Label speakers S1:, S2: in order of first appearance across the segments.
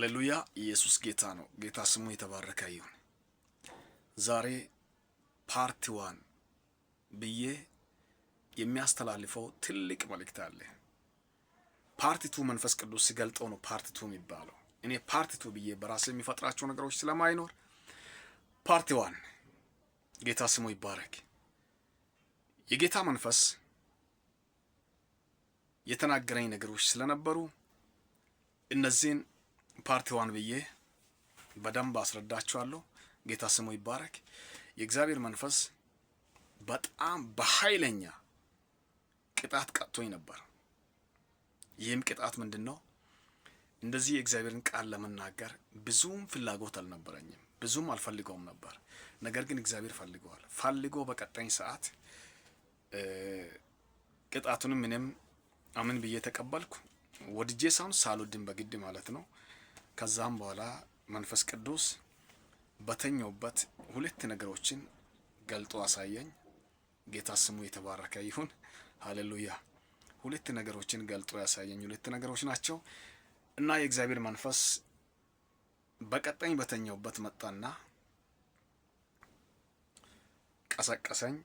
S1: ሃሌሉያ ኢየሱስ ጌታ ነው። ጌታ ስሙ የተባረከ ይሁን። ዛሬ ፓርት 1 ብዬ የሚያስተላልፈው ትልቅ መልእክት አለ። ፓርት 2 መንፈስ ቅዱስ ሲገልጠው ነው ፓርት 2 የሚባለው። እኔ ፓርት 2 ብዬ በራሴ የሚፈጥራቸው ነገሮች ስለማይኖር ፓርት 1 ጌታ ስሙ ይባረክ። የጌታ መንፈስ የተናገረኝ ነገሮች ስለነበሩ እነዚህን ፓርት 1 ብዬ በደንብ አስረዳችኋለሁ። ጌታ ስሙ ይባረክ። የእግዚአብሔር መንፈስ በጣም በኃይለኛ ቅጣት ቀጥቶኝ ነበር። ይህም ቅጣት ምንድነው? እንደዚህ የእግዚአብሔርን ቃል ለመናገር ብዙም ፍላጎት አልነበረኝም፣ ብዙም አልፈልገውም ነበር። ነገር ግን እግዚአብሔር ፈልጎ በቀጣኝ ሰዓት ቅጣቱንም እኔም አምን ብዬ ተቀበልኩ። ወድጄ ሳይሆን ሳልወድም በግድ ማለት ነው። ከዛም በኋላ መንፈስ ቅዱስ በተኛውበት ሁለት ነገሮችን ገልጦ አሳየኝ። ጌታ ስሙ የተባረከ ይሁን። ሃሌሉያ። ሁለት ነገሮችን ገልጦ ያሳየኝ ሁለት ነገሮች ናቸው እና የእግዚአብሔር መንፈስ በቀጣኝ በተኛውበት መጣና ቀሰቀሰኝ።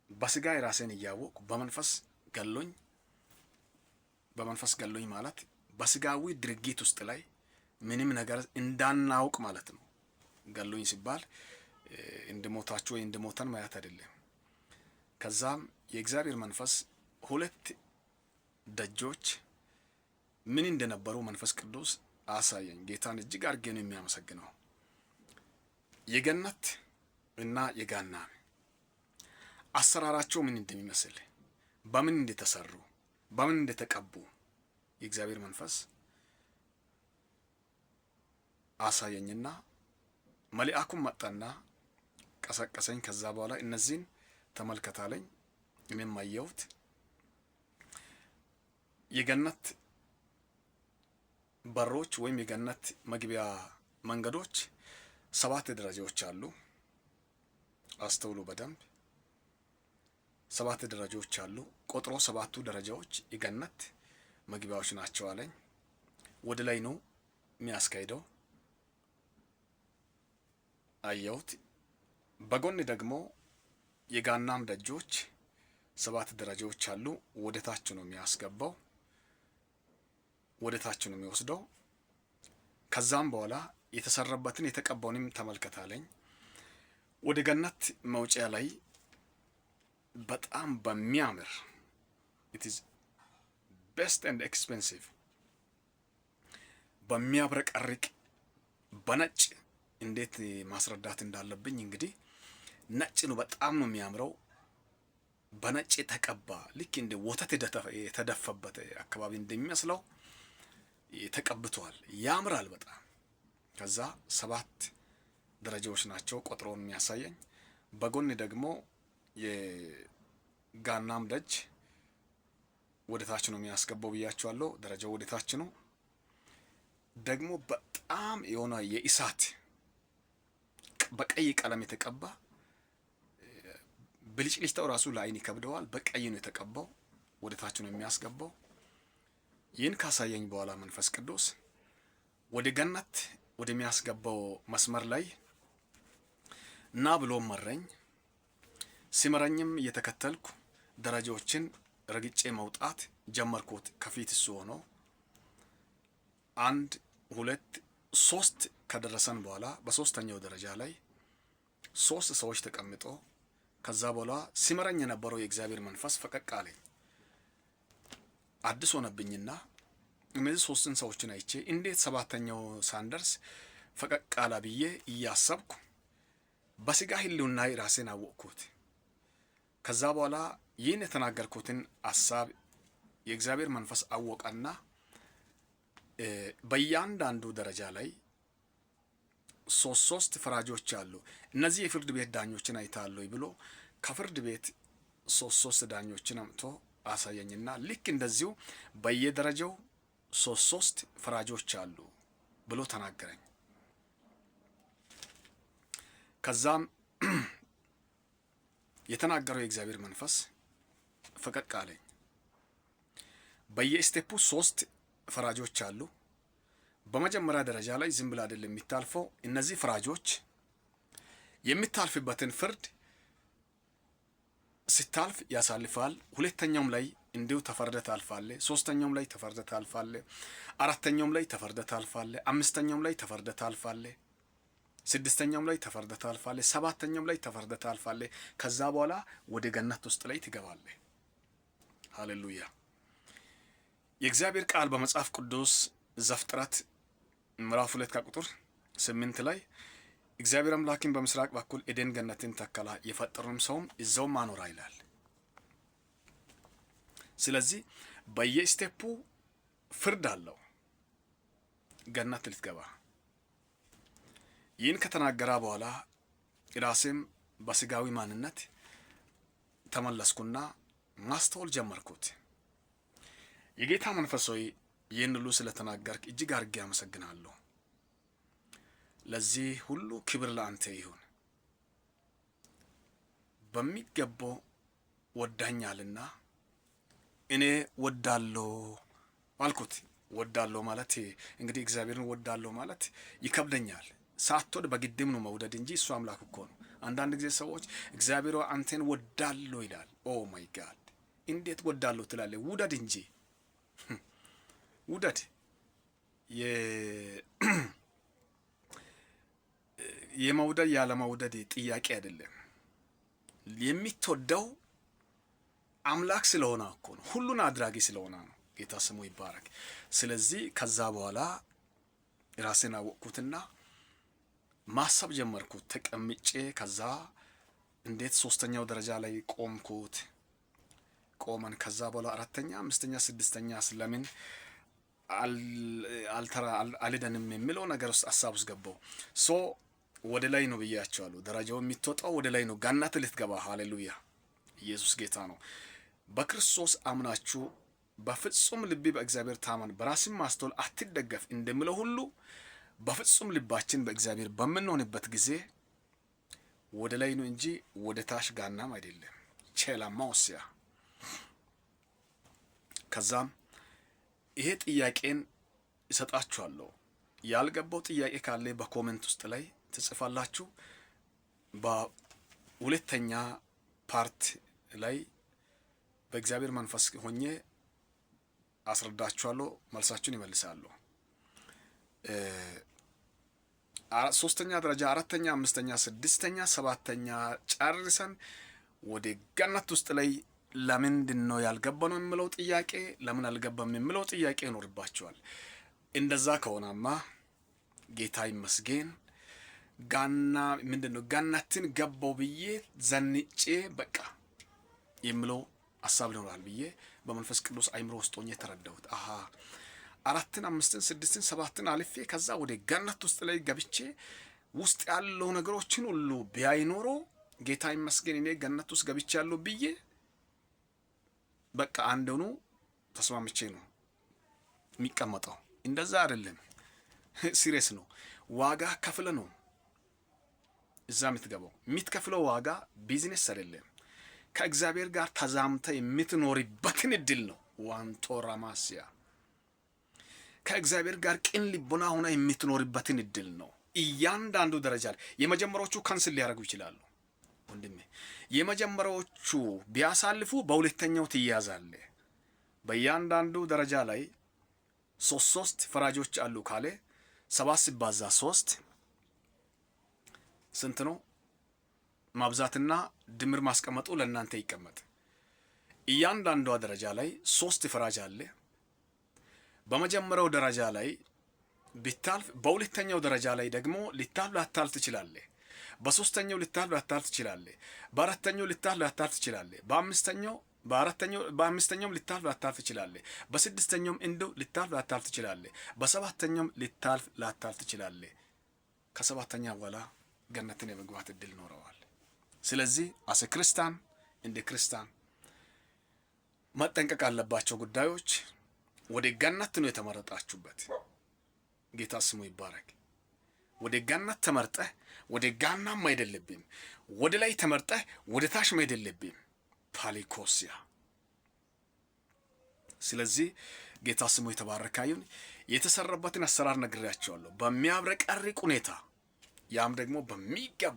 S1: በስጋ ራሴን እያወቅኩ በመንፈስ ገሎኝ ማለት በስጋዊ ድርጊት ውስጥ ላይ ምንም ነገር እንዳናውቅ ማለት ነው። ገሎኝ ሲባል እንደሞታችሁ ወይ እንደሞተን ማለት አይደለም። ከዛም የእግዚአብሔር መንፈስ ሁለት ደጆች ምን እንደነበሩ መንፈስ ቅዱስ አሳየኝ። ጌታን እጅግ አድርጌ ነው የሚያመሰግነው። የገነት እና የገሃነም አሰራራቸው ምን እንደሚመስል፣ በምን እንደተሰሩ፣ በምን እንደተቀቡ የእግዚአብሔር መንፈስ አሳየኝና መልአኩም መጣና ቀሰቀሰኝ። ከዛ በኋላ እነዚህን ተመልከታለኝ። እኔም አየሁት። የገነት በሮች ወይም የገነት መግቢያ መንገዶች 7 ደረጃዎች አሉ። አስተውሉ በደንብ 7 ደረጃዎች አሉ። ቆጥሮ 7ቱ ደረጃዎች የገነት መግቢያዎች ናቸው አለኝ። ወደ ላይ ነው የሚያስካሂደው። አየሁት። በጎን ደግሞ የገሃነም ደጆች 7 ደረጃዎች አሉ። ወደ ታች ነው የሚያስገባው፣ ወደ ታች ነው የሚወስደው። ከዛም በኋላ የተሰራበትን የተቀባውንም ተመልከታለኝ። ወደ ገነት መውጫ ላይ በጣም በሚያምር it is best and expensive በሚያብረቀርቅ በነጭ እንዴት ማስረዳት እንዳለብኝ እንግዲህ ነጭ ነው። በጣም ነው የሚያምረው። በነጭ የተቀባ ልክ እንደ ወተት የተደፈበት አካባቢ እንደሚመስለው ተቀብቷል። ያምራል በጣም። ከዛ 7 ደረጃዎች ናቸው ቆጥሮን የሚያሳየኝ። በጎን ደግሞ የገሃነም ደጅ ወደ ታች ነው የሚያስገባው ብያቸዋለሁ። ደረጃው ወደ ታች ነው። ደግሞ በጣም የሆነ የእሳት በቀይ ቀለም የተቀባ ብልጭልጭታው ራሱ ለአይን ይከብደዋል። በቀይ ነው የተቀባው። ወደ ታች ነው የሚያስገባው። ይህን ካሳየኝ በኋላ መንፈስ ቅዱስ ወደ ገነት ወደሚያስገባው መስመር ላይ እና ብሎ መረኝ። ሲመረኝም እየተከተልኩ ደረጃዎችን ረግጬ መውጣት ጀመርኩት። ከፊት እሱ ሆኖ 1 2 3 ከደረሰን በኋላ በሶስተኛው ደረጃ ላይ 3 ሰዎች ተቀምጦ ከዛ በኋላ ሲመረኝ የነበረው የእግዚአብሔር መንፈስ ፈቀቅ አለኝ። አዲስ ሆነብኝና እነዚህ 3 ሰዎችን አይቼ እንዴት 7ኛው ሳንደርስ ፈቀቅ አለ ብዬ እያሰብኩ በስጋ ህልውና ራሴን አወቅኩት። ከዛ በኋላ ይህን የተናገርኩትን ሐሳብ የእግዚአብሔር መንፈስ አወቀና በእያንዳንዱ ደረጃ ላይ 3 ፈራጆች አሉ። እነዚህ የፍርድ ቤት ዳኞችን አይታሉ ብሎ ከፍርድ ቤት 3 ዳኞችን አምጥቶ አሳየኝና ልክ እንደዚሁ በየደረጃው 3 ፈራጆች አሉ ብሎ ተናገረኝ። ከዛም የተናገረው የእግዚአብሔር መንፈስ ፈቀቅ አለኝ። በየስቴፑ 3 ፈራጆች አሉ። በመጀመሪያ ደረጃ ላይ ዝም ብላ አይደለም የሚታልፈው። እነዚህ ፈራጆች የሚታልፍበትን ፍርድ ሲታልፍ ያሳልፋል። ሁለተኛውም ላይ እንዲሁ ተፈርደ ታልፋለ። ሶስተኛውም ላይ ተፈርደ ታልፋለ። አራተኛውም ላይ ተፈርደ ታልፋለ። አምስተኛውም ላይ ተፈርደ ታልፋለ። ስድስተኛውም ላይ ተፈርደ ታልፋለ። ሰባተኛውም ላይ ተፈርደ ታልፋለ። ከዛ በኋላ ወደ ገነት ውስጥ ላይ ትገባለ። ሃሌሉያ። የእግዚአብሔር ቃል በመጽሐፍ ቅዱስ ዘፍጥረት ምዕራፍ 2 ከቁጥር 8 ላይ እግዚአብሔር አምላክን በምስራቅ በኩል ኤደን ገነትን ተከላ፣ የፈጠረውም ሰውም እዛው አኖራ ይላል። ስለዚህ በየስቴፑ ፍርድ አለው ገነት ልትገባ። ይህን ከተናገራ በኋላ ራሴም በስጋዊ ማንነት ተመለስኩና ማስተዋል ጀመርኩት። የጌታ መንፈስ ሆይ ይህን ሁሉ ስለተናገርክ እጅግ አድርጌ አመሰግናለሁ። ለዚህ ሁሉ ክብር ለአንተ ይሁን። በሚገባው ወዳኛልና እኔ ወዳለሁ አልኩት። ወዳለሁ ማለት እንግዲህ እግዚአብሔርን ወዳለሁ ማለት ይከብደኛል። ሳትወድ በግድም ነው መውደድ እንጂ እሱ አምላክ እኮ ነው። አንዳንድ ጊዜ ሰዎች እግዚአብሔር አንተን ወዳለሁ ይላል። ኦ ማይ ጋድ እንዴት ወዳለሁ ትላለህ? ውደድ እንጂ ውደድ። የመውደድ ያለ መውደድ ጥያቄ አይደለም። የሚትወደው አምላክ ስለሆነ እኮ ነው። ሁሉን አድራጊ ስለሆነ ነው። ጌታ ስሙ ይባረክ። ስለዚህ ከዛ በኋላ ራሴን አወቅኩትና ማሰብ ጀመርኩት ተቀምጬ። ከዛ እንዴት ሶስተኛው ደረጃ ላይ ቆምኩት። ቆመን ከዛ በኋላ አራተኛ፣ አምስተኛ፣ ስድስተኛ ስለምን አልደንም የሚለው ነገር ውስጥ ሀሳብ ውስጥ ገባው። ሶ ወደ ላይ ነው ብያቸዋለሁ። ደረጃው የሚትወጣው ወደ ላይ ነው። ገነት ልትገባ። ሃሌሉያ። ኢየሱስ ጌታ ነው። በክርስቶስ አምናችሁ በፍጹም ልብ በእግዚአብሔር ታመን በራስም ማስተዋል አትደገፍ እንደሚለው ሁሉ በፍጹም ልባችን በእግዚአብሔር በምንሆንበት ጊዜ ወደ ላይ ነው እንጂ ወደ ታች ጋናም አይደለም። ቼላማ ወሲያ። ከዛም ይሄ ጥያቄን እሰጣችኋለሁ። ያልገባው ጥያቄ ካለ በኮሜንት ውስጥ ላይ ትጽፋላችሁ። በሁለተኛ ፓርት ላይ በእግዚአብሔር መንፈስ ሆኜ አስረዳችኋለሁ። መልሳችሁን ይመልሳሉ። ሶስተኛ ደረጃ፣ አራተኛ፣ አምስተኛ፣ ስድስተኛ፣ ሰባተኛ ጨርሰን ወደ ገነት ውስጥ ላይ ለምንድን ነው ያልገባነው የሚለው ጥያቄ፣ ለምን አልገባም የሚለው ጥያቄ ይኖርባቸዋል። እንደዛ ከሆነማ ጌታ ይመስገን ጋና ምንድነው ገነትን ገባው ብዬ ዘንጬ በቃ የሚለው ሐሳብ ይኖራል ብዬ በመንፈስ ቅዱስ አይምሮ ውስጥ ሆኜ ተረዳሁት። አሃ አራትን፣ አምስትን፣ ስድስትን፣ ሰባትን አልፌ ከዛ ወደ ገነት ውስጥ ላይ ገብቼ ውስጥ ያለው ነገሮችን ሁሉ ቢያይ ኖሮ ጌታ ይመስገን እኔ ገነት ውስጥ ገብቻለሁ ብዬ በቃ አንደኑ ተስማምቼ ነው የሚቀመጠው። እንደዛ አይደለም። ሲሪየስ ነው። ዋጋ ከፍለ ነው እዛ የምትገባው። የምትከፍለው ዋጋ ቢዝነስ አይደለም። ከእግዚአብሔር ጋር ተዛምተ የምትኖርበትን እድል ነው። ዋንቶራማሲያ ከእግዚአብሔር ጋር ቅን ልቦና ሆና የምትኖርበትን እድል ነው። እያንዳንዱ ደረጃ ላይ የመጀመሪያዎቹ ካንስል ሊያደርጉ ይችላሉ። ወንድሜ የመጀመሪያዎቹ ቢያሳልፉ በሁለተኛው ትያዛለ። በእያንዳንዱ ደረጃ ላይ ሶስት ፈራጆች አሉ ካለ 7 ሲባዛ 3 ስንት ነው? ማብዛትና ድምር ማስቀመጡ ለእናንተ ይቀመጥ። እያንዳንዷ ደረጃ ላይ 3 ፈራጅ አለ። በመጀመሪያው ደረጃ ላይ ቢታልፍ በሁለተኛው ደረጃ ላይ ደግሞ ልታልፍ ላታልፍ ትችላለህ። በሶስተኛው ልታልፍ ላታልፍ ትችላለህ። በአራተኛው ልታልፍ ላታልፍ ትችላለህ። በአምስተኛውም ልታልፍ ላታልፍ ትችላለህ። በስድስተኛውም እንደው ልታልፍ ላታልፍ ትችላለህ። በሰባተኛውም ልታልፍ ላታልፍ ትችላለህ። ከሰባተኛ በኋላ ገነትን የመግባት እድል ኖረዋል። ስለዚህ አሰ ክርስቲያን እንደ ክርስቲያን መጠንቀቅ አለባቸው ጉዳዮች። ወደ ገነት ነው የተመረጣችሁበት። ጌታ ስሙ ይባረክ። ወደ ገነት ተመርጠህ ወደ ጋናም አይደለብም። ወደ ላይ ተመርጠህ ወደ ታች አይደለብም። ፓሊኮሲያ። ስለዚህ ጌታ ስሙ የተባረከ ይሁን። የተሰራበትን አሰራር ነግሬያቸዋለሁ በሚያብረቀርቅ ሁኔታ፣ ያም ደግሞ በሚገባ